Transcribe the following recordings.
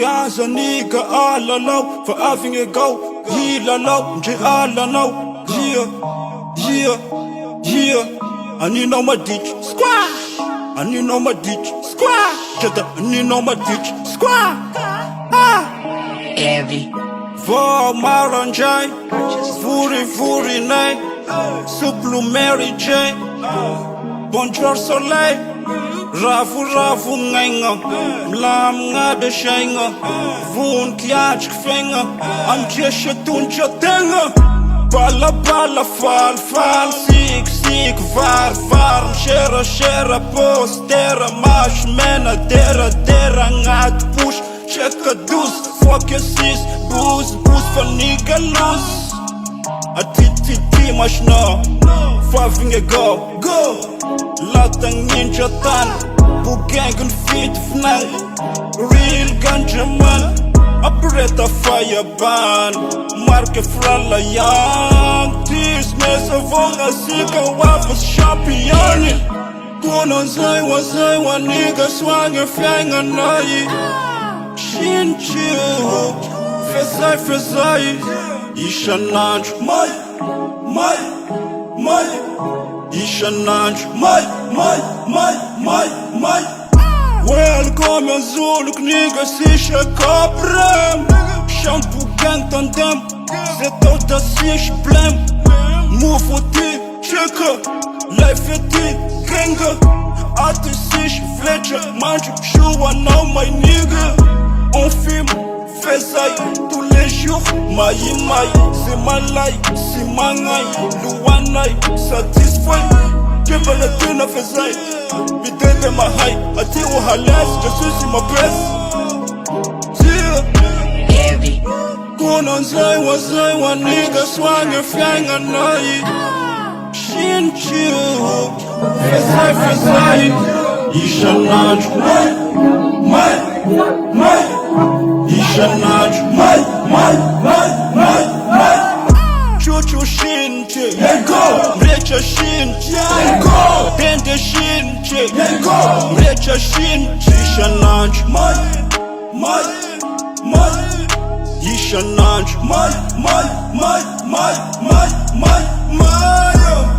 Gaza nigga all alone, for having a go. Heal alone, J all alone. Yeah. And you know my ditch, squash. And you know my ditch, squash. And you know my ditch, squash. Heavy. For Maranjai, Furi Night, Suplu Mary J. Bonjour Soleil, Rafu Nanga, Mlam Ngade Shenga, Vun Kiach Finger, I'm Jeshatun Chatenga. Bala fal Sik var Shera postera Mash mena dera Ngat push check a deuce fuck your sis booze for nigga loose a titi mash no faving a go Latang ninja tan Bugang and feet fnang Real ganja man Operator fire ban Marke fralla young Tears mess of all a sika wapas champion Konon zai wa nigga swang a fang a nai Shin chill Fezai Ishanaj my Ishanaj my Welcome your zold nigga sisha kaprem Shampoo gang tandem Zet out da sish blem Move au ti checker Life eti genga Ati sish fletcher Manju shua now my nigga On film Fezai tous les jours Maï c'est malai C'est mangai Luanai Satisfy Jeba la tuna Fezai Bidende ma high Ati wa halas Je suis sur ma presse Heavy. Konon zai wa nigga Swang a flying a nai Shin chill Fezai Ishanaj my Ishanaj my Chuchu shinche Mrecha shinche Dende shinche Mrecha shinche Ishanaj my Ishanaj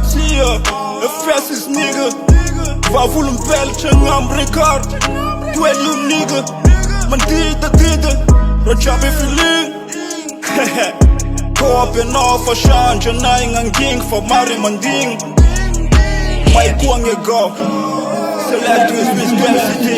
See ya, a fastest nigga Va voulum belchen am Ricard Tu es l'um nigga Man dida Rajabi feeling Go up and off a shan Janai ngang king for Mari Manding Mai kuang ye go Select with Miss City